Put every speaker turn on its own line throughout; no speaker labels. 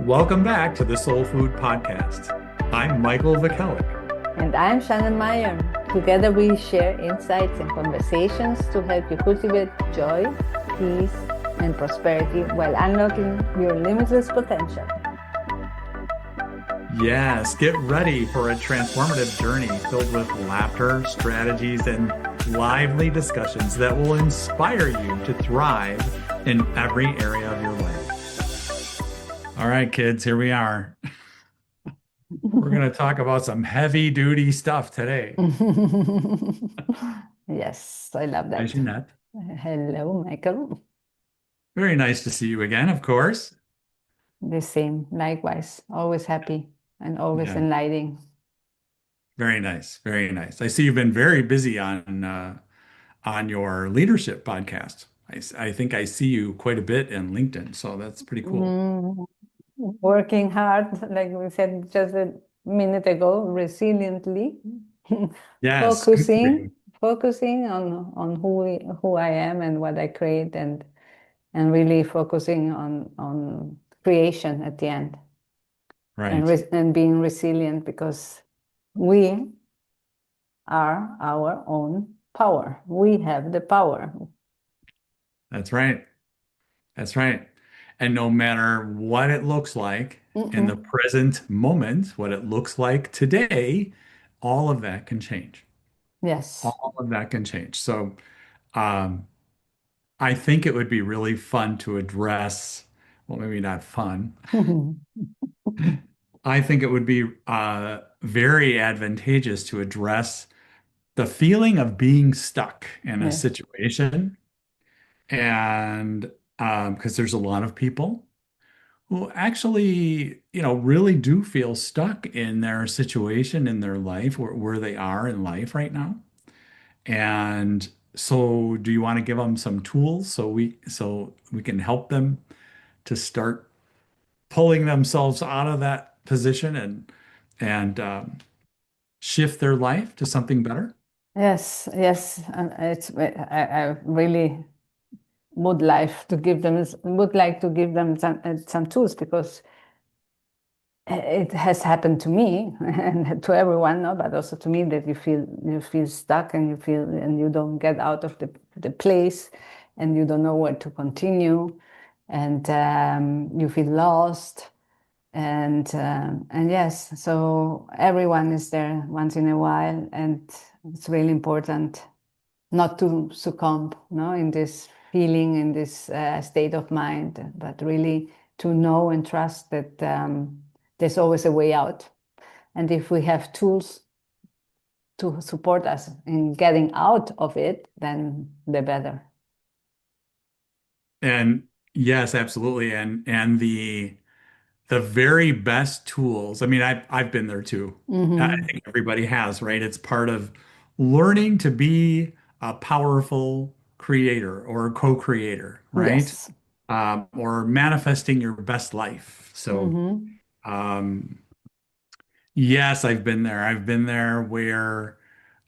Welcome back to the Soul Food Podcast. I'm Michael Vakelic.
And I'm Shannon Meyer. Together we share insights and conversations to help you cultivate joy, peace, and prosperity while unlocking your limitless potential.
Yes, get ready for a transformative journey filled with laughter, strategies, and lively discussions that will inspire you to thrive in every area of your life. All right, kids, here we are. We're going to talk about some heavy duty stuff today.
Yes, I love
Hi,
that.
Jeanette.
Hello, Michael.
Very nice to see you again, of course.
The same, likewise. Always happy and always
Yeah,
enlightening.
very nice, very nice. I see you've been very busy on your leadership podcast. I think I see you quite a bit in LinkedIn, so that's pretty cool.
Mm, Working hard, like we said just a minute ago, resiliently,
Yes, good for
focusing,
you.
focusing on who I am and what I create, and really focusing on creation at the end,
Right.
and being resilient because we are our own power. We have the power.
That's right. That's right. And no matter what it looks like in the
Mm-mm.
present moment, what it looks like today, all of that can change.
Yes.
All of that can change. So, um, I think it would be really fun to address, well, maybe not fun. I think it would be very advantageous to address the feeling of being stuck in a
Yes.
situation. And because there's a lot of people who actually, really do feel stuck in their situation in their life, where they are in life right now. And so, do you want to give them some tools so we can help them to start pulling themselves out of that position and shift their life to something better?
Yes, yes, and I really would like to give them some tools because it has happened to me and to everyone, no, but also to me that you feel stuck and you don't get out of the place and you don't know where to continue and you feel lost and yes, so everyone is there once in a while, and it's really important not to succumb, no, in this feeling, in this state of mind, but really to know and trust that there's always a way out. And if we have tools to support us in getting out of it, then the better.
And yes, absolutely. And the very best tools. I mean, I've been there too. I
Mm-hmm.
think everybody has, right? It's part of learning to be a powerful creator or a co-creator, right?
Yes.
Or manifesting your best life. So,
Mm-hmm.
um, yes, I've been there. I've been there where,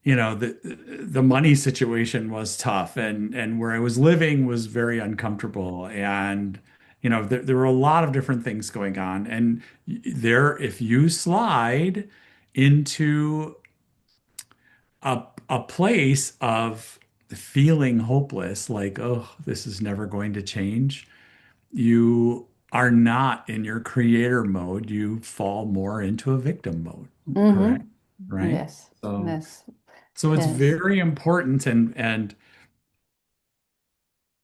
the money situation was tough and where I was living was very uncomfortable. And, there were a lot of different things going on. And if you slide into a place of feeling hopeless, like, oh, this is never going to change, you are not in your creator mode. You fall more into a victim mode, correct?
Mm-hmm.
Right?
Yes.
So,
Yes.
so it's
Yes.
very important and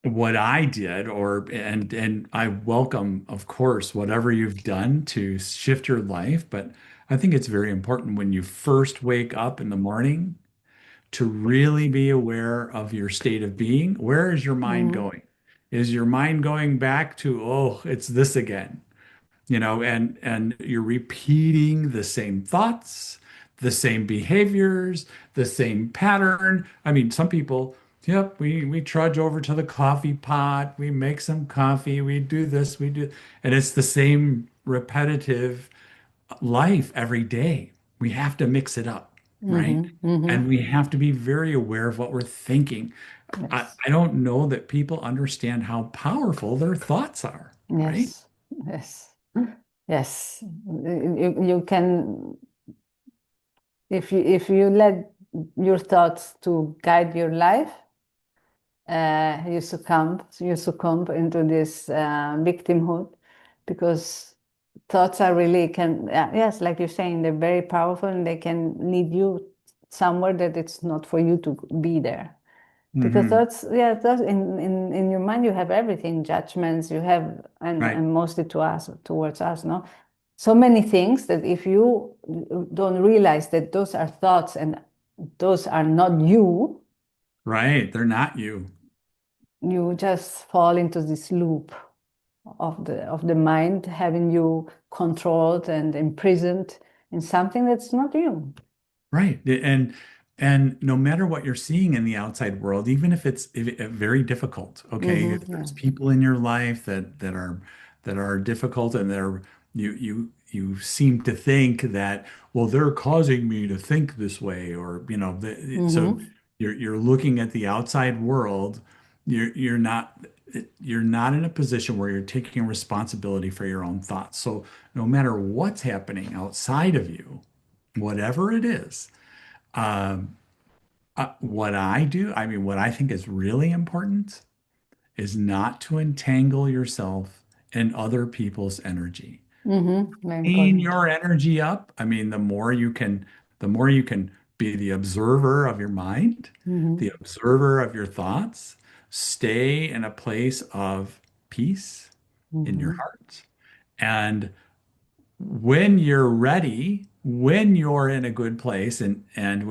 what I did and I welcome, of course, whatever you've done to shift your life, but I think it's very important when you first wake up in the morning to really be aware of your state of being. Where is your mind
Mm-hmm.
going? Is your mind going back to, oh, it's this again? And you're repeating the same thoughts, the same behaviors, the same pattern. I mean, some people, yep, we trudge over to the coffee pot, we make some coffee, we do this, we do, and it's the same repetitive life every day. We have to mix it up, right?
Mm-hmm. Mm-hmm.
And we have to be very aware of what we're thinking. I,
Yes.
I don't know that people understand how powerful their thoughts are, right?
Yes. Yes. Yes, you can, if you let your thoughts to guide your life, you succumb into this victimhood, because thoughts are really can yes, like you're saying, they're very powerful and they can lead you somewhere that it's not for you to be there. Because
Hmm.
thoughts, yeah, thoughts in your mind you have everything, judgments you have,
Right.
and mostly to us, towards us, no, so many things that if you don't realize that those are thoughts and those are not you,
Right. They're not you.
you just fall into this loop of the mind having you controlled and imprisoned in something that's not you.
Right. And no matter what you're seeing in the outside world, even if very difficult, okay, if
Yeah.
there's people in your life that are difficult and you seem to think that, well, they're causing me to think this way, or so
Mm-hmm.
you're looking at the outside world, you're not in a position where you're taking responsibility for your own thoughts. So no matter what's happening outside of you, whatever it is, um, what I do, I mean, what I think is really important is not to entangle yourself in other people's energy.
Mm-hmm. Very
Clean
important.
your energy up. I mean, the more you can be the observer of your mind,
Mm-hmm.
the observer of your thoughts, stay in a place of peace in your
Mm-hmm.
heart. And when you're ready, when you're in a good place, and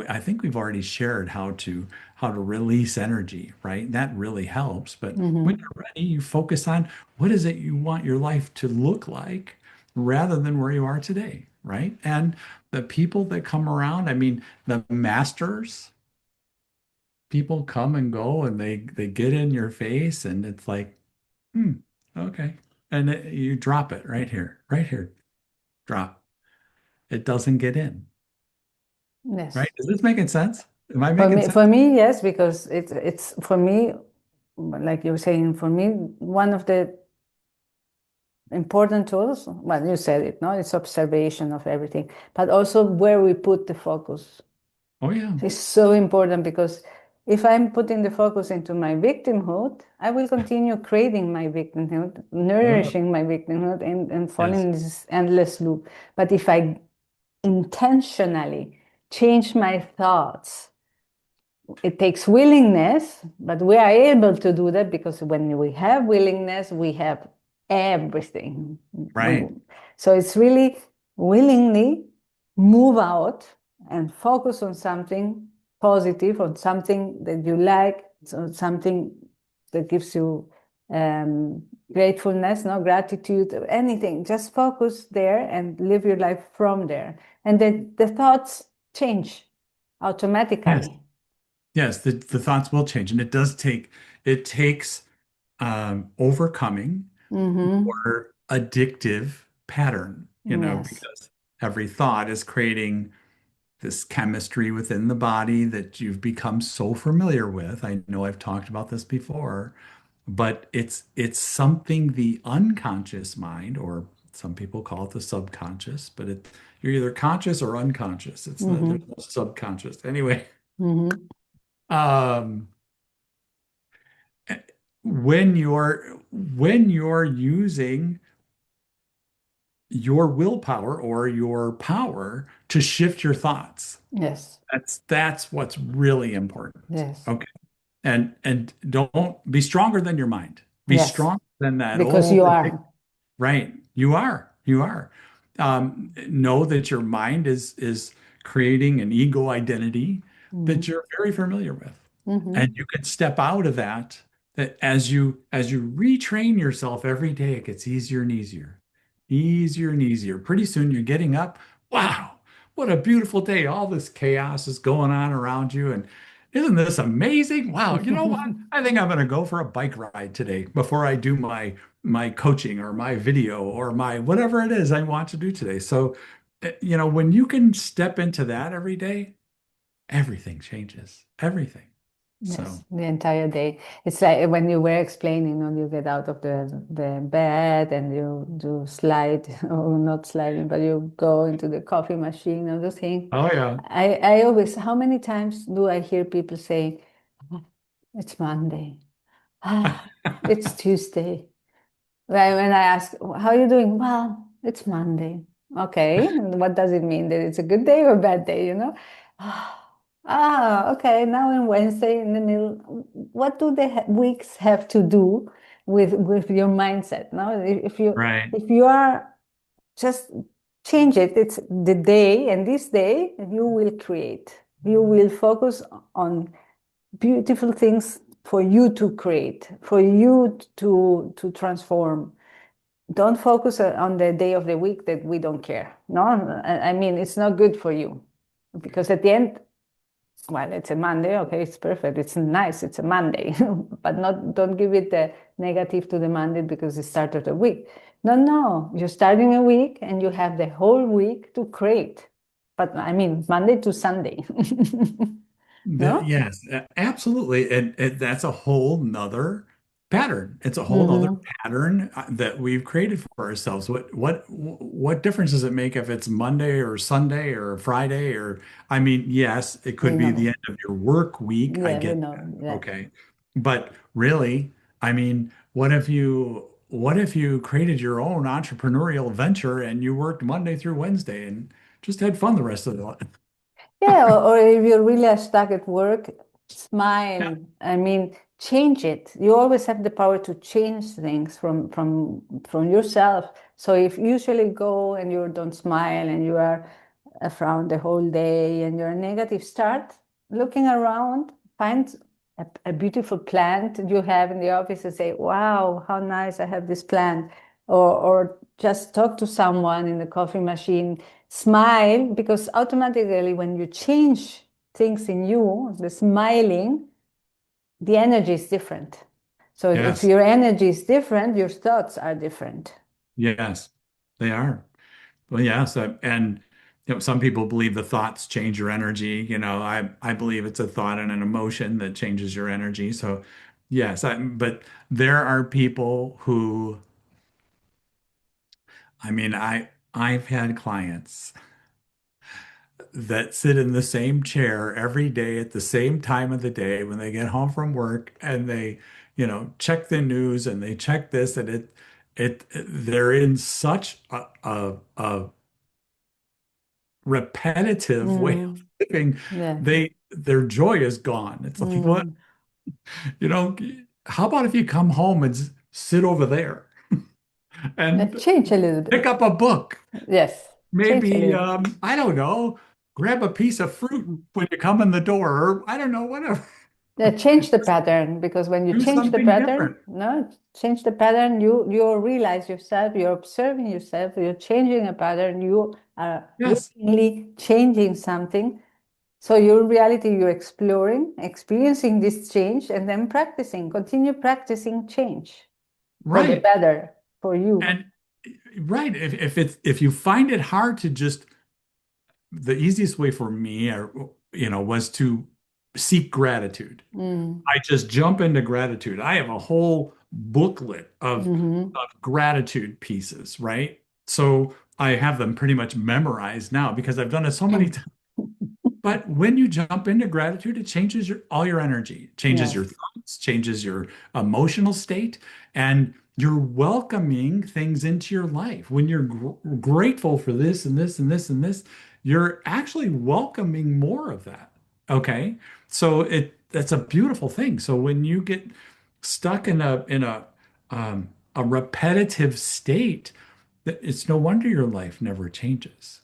I think we've already shared how to release energy, right? That really helps. But when
Mm-hmm.
you're ready, you focus on what is it you want your life to look like rather than where you are today, right? And the people that come around, I mean, the masters, people come and go and they get in your face and it's like, hmm, okay. And you drop it right here, drop. It doesn't get in, right?
Yes.
Is this making sense? Am I
For
making
me,
sense?
for me, yes, because it's for me, like you were saying, for me, one of the important tools, well, you said it, no, it's observation of everything, but also where we put the focus.
Oh yeah.
It's so important, because if I'm putting the focus into my victimhood, I will continue creating my victimhood,
Oh,
nourishing my victimhood, and falling
yes.
in this endless loop. But if I intentionally change my thoughts, it takes willingness, but we are able to do that, because when we have willingness, we have everything.
Right.
So it's really willingly move out and focus on something positive, on something that you like, on something that gives you gratefulness, no, gratitude, anything. Just focus there and live your life from there. And then the thoughts change
Yes.
automatically.
Yes. The thoughts will change. And it takes overcoming
Mm-hmm.
your addictive pattern,
Yes.
because every thought is creating this chemistry within the body that you've become so familiar with. I know I've talked about this before, but it's something the unconscious mind, or some people call it the subconscious, but you're either conscious or unconscious. There's
Mm-hmm.
no subconscious. Anyway,
Mm-hmm.
um, when you're using your willpower or your power to shift your thoughts,
Yes.
that's what's really important.
Yes.
Okay. And don't be stronger than your mind. Be
Yes.
stronger than that
Because
old
you
addiction.
are.
Right. You are. You are. Know that your mind is creating an ego identity that
Mm-hmm.
you're very familiar with.
Mm-hmm.
And you can step out of that as you retrain yourself every day, it gets easier and easier. Easier and easier. Pretty soon you're getting up. Wow, what a beautiful day. All this chaos is going on around you. And isn't this amazing? Wow, you know what? I think I'm going to go for a bike ride today before I do my coaching or my video or my whatever it is I want to do today. So, when you can step into that every day, everything changes. Everything. So,
Yes, the entire day. It's like when you were explaining, when you get out of the bed and you do slide, or not sliding, but you go into the coffee machine or the thing.
oh yeah.
I always, how many times do I hear people say, "Oh, it's Monday. Ah, it's Tuesday." When I ask, how are you doing? Well, it's Monday. Okay. And what does it mean? That it's a good day or a bad day, you know? Okay. Now in Wednesday in the middle, what do the weeks have to do with your mindset? No,
Right.
if you are just change it, it's the day, and this day you will create. You will focus on beautiful things for you to create, for you to transform. Don't focus on the day of the week that we don't care. No, I mean, it's not good for you because at the end, well, it's a Monday. Okay, it's perfect. It's nice. It's a Monday, but not, don't give it the negative to the Monday because it started a week. No, no, you're starting a week and you have the whole week to create. But I mean, Monday to Sunday. No?
Yes, absolutely. And that's a whole nother pattern. It's a whole nother
Mm-hmm.
pattern that we've created for ourselves. What difference does it make if it's Monday or Sunday or Friday or I mean, yes, it
We
could be the
know.
end of your work week. I
Yeah, we
get
know.
that.
Yeah.
Okay. But really, I mean, what if you created your own entrepreneurial venture and you worked Monday through Wednesday and just had fun the rest of the
Yeah, or if you're really stuck at work,
Yeah.
smile. I mean, change it. You always have the power to change things from yourself. So if you usually go and you don't smile and you are a frown the whole day and you're negative, start looking around, find a beautiful plant you have in the office and say, "Wow, how nice I have this plant." Or just talk to someone in the coffee machine, smile, because automatically when you change things in you, the smiling, the energy is different. So if
Yes.
your energy is different, your thoughts are different.
Yes, they are. Well, yes, and some people believe the thoughts change your energy. I believe it's a thought and an emotion that changes your energy. So, yes, but there are people who, I mean, I've had clients that sit in the same chair every day at the same time of the day when they get home from work and they, check the news and they check this and they're in such a repetitive way of
Mm,
living,
yeah.
their joy is gone. It's like, what,
Mm.
you know, how about if you come home and sit over there and
Change a little
pick
bit.
up a book?
Yes, change a
Maybe,
little.
I don't know, grab a piece of fruit when you come in the door, or I don't know, whatever.
Yeah, change the pattern, because when you
Do
change the
something
pattern,
different.
no, change the pattern, you realize yourself, you're observing yourself, you're changing a pattern, you are
Yes,
willingly changing something. So your reality, you're exploring, experiencing this change, and then practicing, continue practicing change for the
right.
better for you.
And right, if you find it hard to just the easiest way for me, was to seek gratitude.
Mm.
I just jump into gratitude. I have a whole booklet
Hmm.
of gratitude pieces, right? So I have them pretty much memorized now because I've done it so many times. But when you jump into gratitude, it changes all your energy, changes your
Yes.
thoughts, changes your emotional state, and you're welcoming things into your life. When you're grateful for this and this and this and this, you're actually welcoming more of that. Okay? So that's a beautiful thing. So when you get stuck in a repetitive state, it's no wonder your life never changes,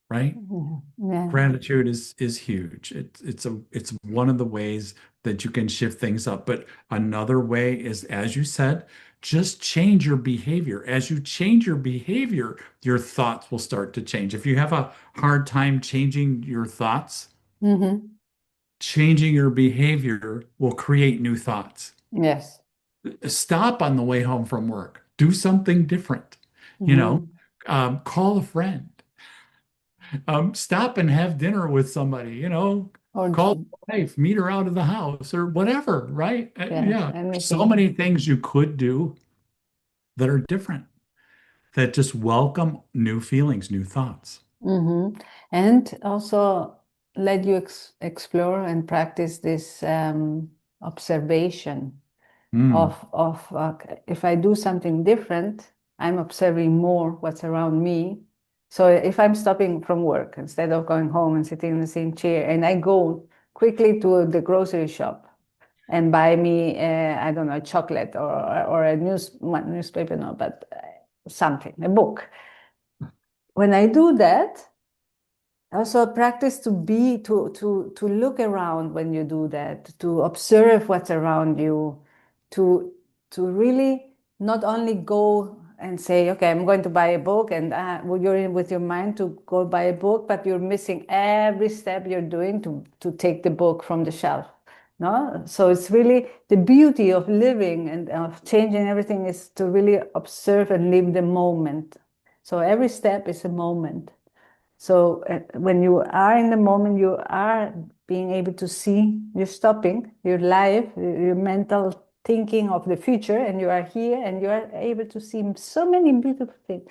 right?
Mhm. Yeah.
Gratitude is huge. It's one of the ways that you can shift things up. But another way is, as you said, just change your behavior. As you change your behavior, your thoughts will start to change. If you have a hard time changing your thoughts,
Hmm.
changing your behavior will create new thoughts.
Yes.
Stop on the way home from work. Do something different. You know,
Hmm.
call a friend. Stop and have dinner with somebody.
Or
Call your wife, meet her out of the house or whatever, right?
yes,
Yeah. So
anything.
many things you could do that are different, that just welcome new feelings, new thoughts.
And also let you explore and practice this observation
Mm,
of if I do something different, I'm observing more what's around me. So if I'm stopping from work instead of going home and sitting in the same chair, and I go quickly to the grocery shop and buy me, I don't know, a chocolate or a newspaper, no, but something, a book. When I do that, also practice to be to look around when you do that, to observe what's around you, to to really not only go and say, okay, I'm going to buy a book, and well, you're in with your mind to go buy a book, but you're missing every step you're doing to take the book from the shelf. No, so it's really the beauty of living and of changing everything is to really observe and live the moment. So every step is a moment. So when you are in the moment, you are being able to see, you're stopping your life, your mental thinking of the future, and you are here and you are able to see so many beautiful things,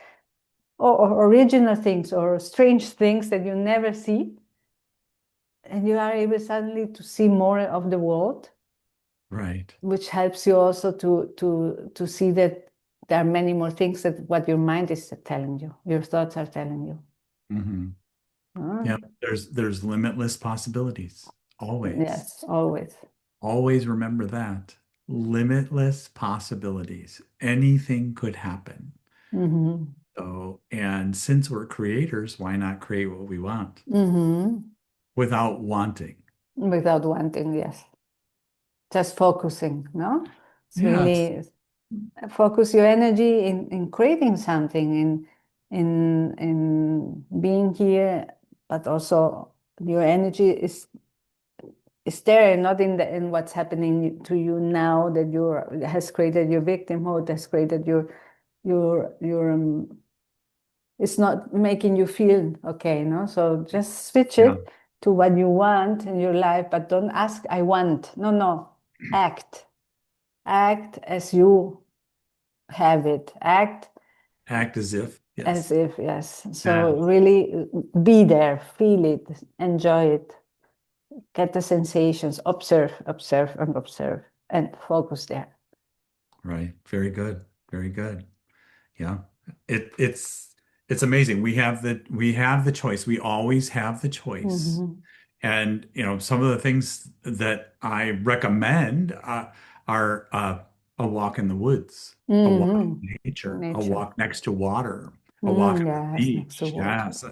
or original things, or strange things that you never see. And you are able suddenly to see more of the world,
right.
which helps you also to see that there are many more things that what your mind is telling you, your thoughts are telling you.
Hmm.
Ah,
Yeah. There's limitless possibilities. Always.
yes, always.
Always remember that. Limitless possibilities. Anything could happen.
Mm-hmm.
So, and since we're creators, why not create what we want
Mm-hmm.
without wanting?
Without wanting, yes. Just focusing, no? It's
Yes.
really focus your energy in creating something, in being here, but also your energy is there, not in the in what's happening to you now that you has created your victimhood, has created your it's not making you feel okay, no? So just switch
Yeah.
it to what you want in your life, but don't ask, I want. No, no. Act. Act as you have it. Act
Act as if.
as
Yes.
if, yes.
Yeah.
So really be there, feel it, enjoy it, get the sensations, observe, observe, and observe, and focus there.
Right. Very good. Very good. Yeah. It's amazing. We have the choice. We always have the choice.
Mm-hmm.
And some of the things that I recommend are a walk in the woods, a walk
Mm-hmm.
in nature, a
Nature.
walk next to water, a walk on the
Yes, next to
beach.
water.
Yes.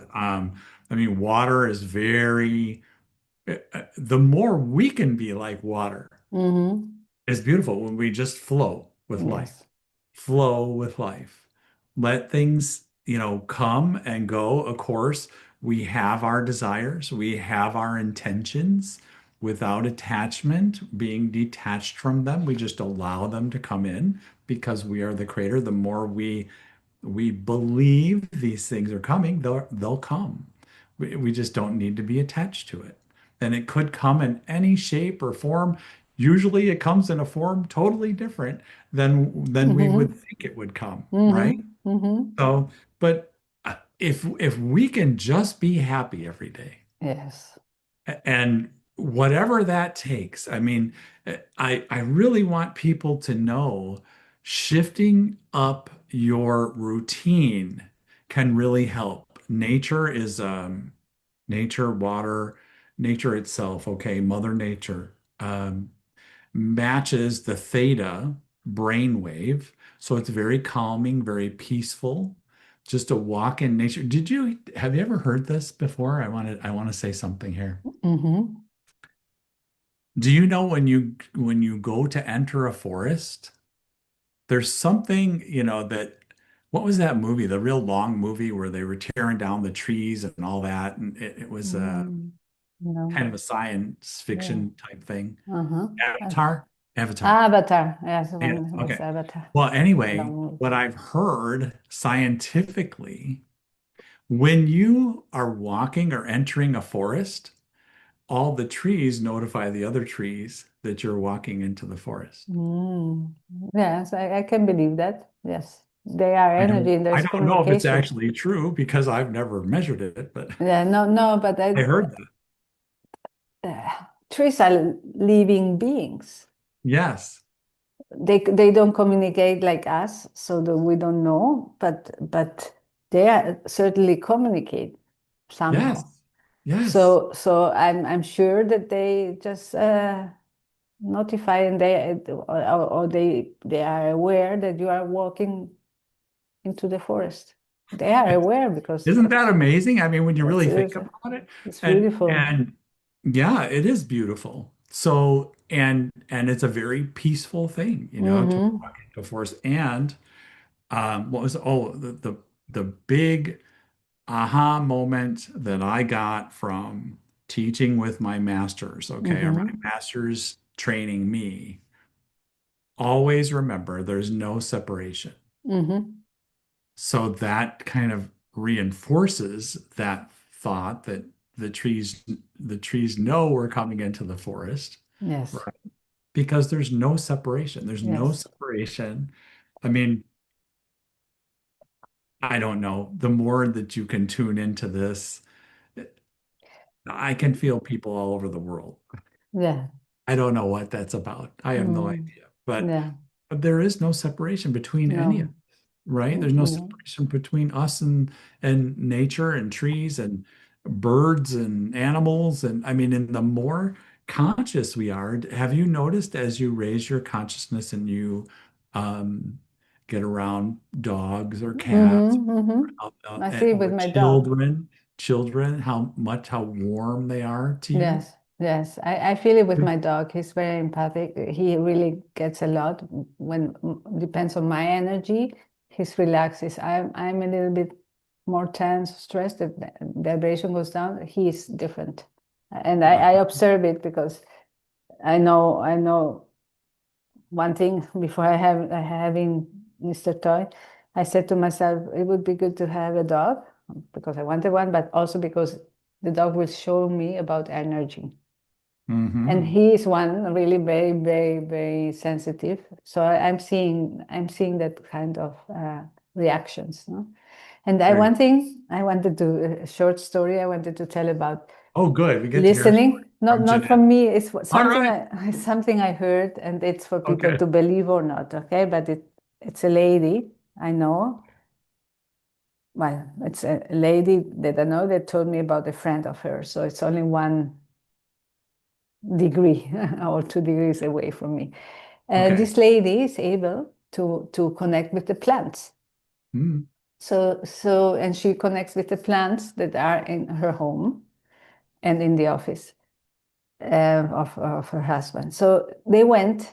I mean, water is the more we can be like water,
Mm-hmm.
it's beautiful when we just flow with life.
Yes.
Flow with life. Let things, come and go. Of course, we have our desires, we have our intentions without attachment, being detached from them. We just allow them to come in because we are the creator. The more we believe these things are coming, they'll come. We just don't need to be attached to it. And it could come in any shape or form. Usually it comes in a form totally different than we would
Mm-hmm.
think it would come, right?
Mm-hmm. Mm-hmm.
So, but if we can just be happy every day,
Yes.
and whatever that takes, I mean, I really want people to know shifting up your routine can really help. Nature, water, nature itself, okay, Mother Nature, matches the theta brainwave. So it's very calming, very peaceful. Just a walk in nature. Have you ever heard this before? I want to say something here.
Mm-hmm.
Do you know when you go to enter a forest, there's something, that what was that movie, the real long movie where they were tearing down the trees and all that, and it was
Mm-hmm. No.
kind of a science
Yeah.
fiction type thing.
Uh-huh.
Avatar? Avatar.
Avatar. Yes,
Yeah,
one was
okay.
Avatar.
Well, anyway,
Long
what I've heard scientifically, when you are walking or entering a forest, all the trees notify the other trees that you're walking into the forest.
Mm. Yes, I can believe that. Yes, they are energy and
I
there's
don't know if it's
communication.
actually true because I've never measured it, but
Yeah, no, no, but
I heard that.
trees are living beings.
Yes,
They don't communicate like us, so that we don't know, but they are, certainly communicate
yes,
somehow.
yes.
So I'm sure that they just notify and or they are aware that you are walking into the forest. They are aware because
Isn't that amazing? I mean, when you
it's
really think
it's,
about it,
it's beautiful.
and yeah, it is beautiful. So, and it's a very peaceful thing, to
Mm-hmm.
walk into a forest. And what was the big aha moment that I got from teaching with my masters, okay, or my
Mm-hmm.
masters training me, always remember there's no separation.
Mm-hmm.
So that kind of reinforces that thought that the trees the trees know we're coming into the forest,
Yes.
right? Because there's no separation. There's no
Yes.
separation. I mean, I don't know. The more that you can tune into this, I can feel people all over the world.
Yeah.
I don't know what that's about. I have no
Mm.
idea. But
Yeah.
there is no separation between any of
No.
us, right? There's no
Mm-hmm.
separation between us and nature and trees and birds and animals. And I mean, and the more conscious we are, have you noticed as you raise your consciousness and you um, get around dogs or cats
Mm-hmm. Mm-hmm. I see it with
or
my dog.
children, how warm they are to you?
Yes, yes. I feel it with my dog. He's very empathic. He really gets a lot when depends on my energy. He's relaxes. I'm a little bit more tense, stressed. The vibration goes down. He's different, and I observe it because I know one thing before I having Mr. Toy. I said to myself, it would be good to have a dog because I wanted one, but also because the dog will show me about energy. And
Hmm.
he is one really very, very, very sensitive. So I'm seeing that kind of reactions. No? And
Great.
one thing I wanted to a short story I wanted to tell about
Oh, good. We get to hear a story
listening. Not
from
not
Jeanette.
from me. It's
All
something
right.
something I heard, and it's for people
Okay.
to believe or not. Okay, but it's a lady I know. Well, it's a lady that I know that told me about a friend of hers. So it's only 1 degree or 2 degrees away from me.
Okay.
This lady is able to connect with the plants.
Mm,
And she connects with the plants that are in her home and in the office of her husband. So they went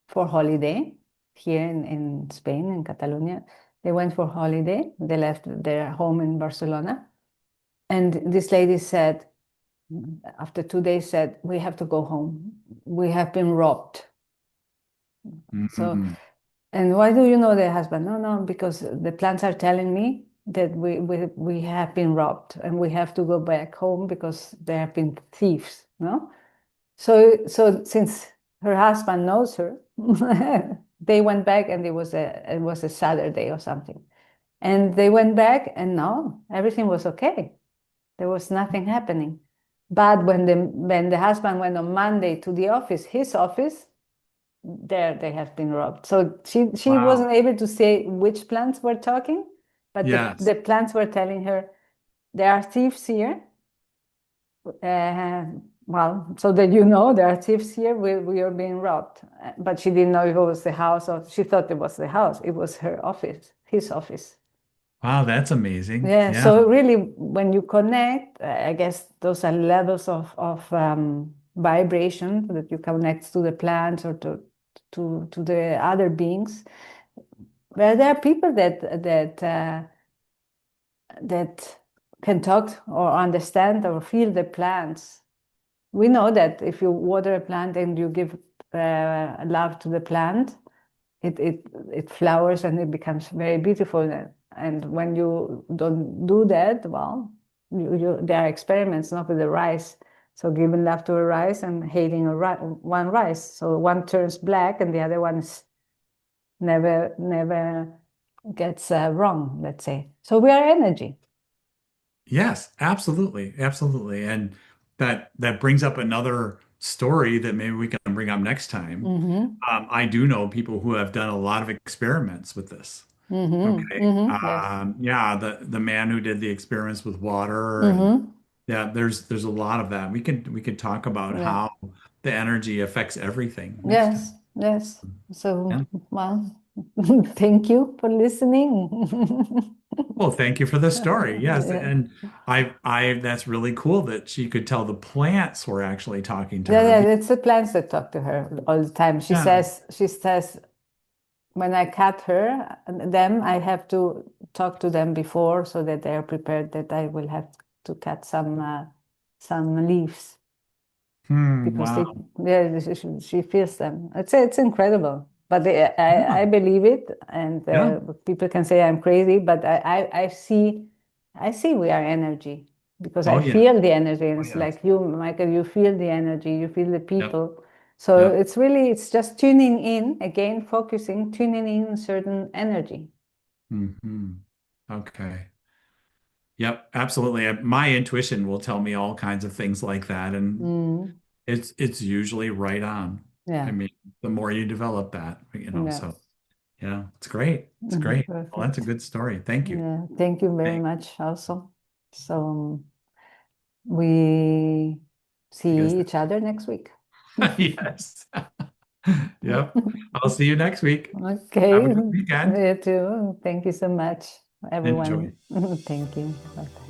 for holiday here in Spain, in Catalonia. They went for holiday. They left their home in Barcelona. And this lady said, after 2 days, said, we have to go home. We have been robbed. So,
mm,
and why do you know the husband? No, no, because the plants are telling me that we have been robbed and we have to go back home because there have been thieves, no? So since her husband knows her, they went back and it was a Saturday or something. And they went back and no, everything was okay. There was nothing happening. But when the husband went on Monday to the office, his office, there they have been robbed. So she
wow.
wasn't able to say which plants were talking, but
Yes.
the plants were telling her there are thieves here. Uh, well, so that there are thieves here. We are being robbed. But she didn't know if it was the house or she thought it was the house. It was her office, his office.
Wow, that's amazing.
Yeah.
Yeah.
So really, when you connect, I guess those are levels of vibration that you connect to the plants or to the other beings. Where there are people that can talk or understand or feel the plants. We know that if you water a plant and you give love to the plant, it flowers and it becomes very beautiful. And when you don't do that, well, there are experiments, not with the rice. So giving love to a rice and hating one rice. So one turns black and the other one is never gets wrong, let's say. So we are energy.
Yes, absolutely. Absolutely. And that brings up another story that maybe we can bring up next time.
Mm-hmm.
I do know people who have done a lot of experiments with this.
Mm-hmm.
Okay.
Mm-hmm. Yes.
Yeah, the man who did the experiments with water, and
Mm-hmm.
yeah, there's a lot of that. We could talk about
Yeah.
how the energy affects everything next time.
Yes. Yes.
Yeah.
So, well, thank you for listening.
Well, thank you for the story. Yes,
Yeah.
and I that's really cool that she could tell the plants were actually talking to
Yeah,
her.
yeah, it's the plants that talk to her all the time.
Yeah.
She says, when I cut them, I have to talk to them before so that they are prepared that I will have to cut some leaves because
Wow.
yeah, she feels them. It's incredible. But
Yeah.
I believe it, and
Yeah.
people can say I'm crazy, but I see we are energy because
Oh
I
yeah.
feel the energy, and
Oh
it's
yes.
like you, Michael, you feel the energy, you feel the
Yep.
people. So
Yep.
it's just tuning in again, focusing, tuning in certain energy.
Okay. Yep, absolutely. My intuition will tell me all kinds of things like that, and
Mm,
it's usually right on. I
yeah,
mean, the more you develop that,
yeah.
so yeah, it's great. It's great. Well, that's a
Perfect.
good story. Thank you.
Yeah, thank you very
Thank-
much also. So we
I guess
see
that,
each other next week.
yes. Yep. I'll see you next week.
Okay,
Have a good weekend.
you too. Thank you so much, everyone.
Enjoy.
Thank you. Bye.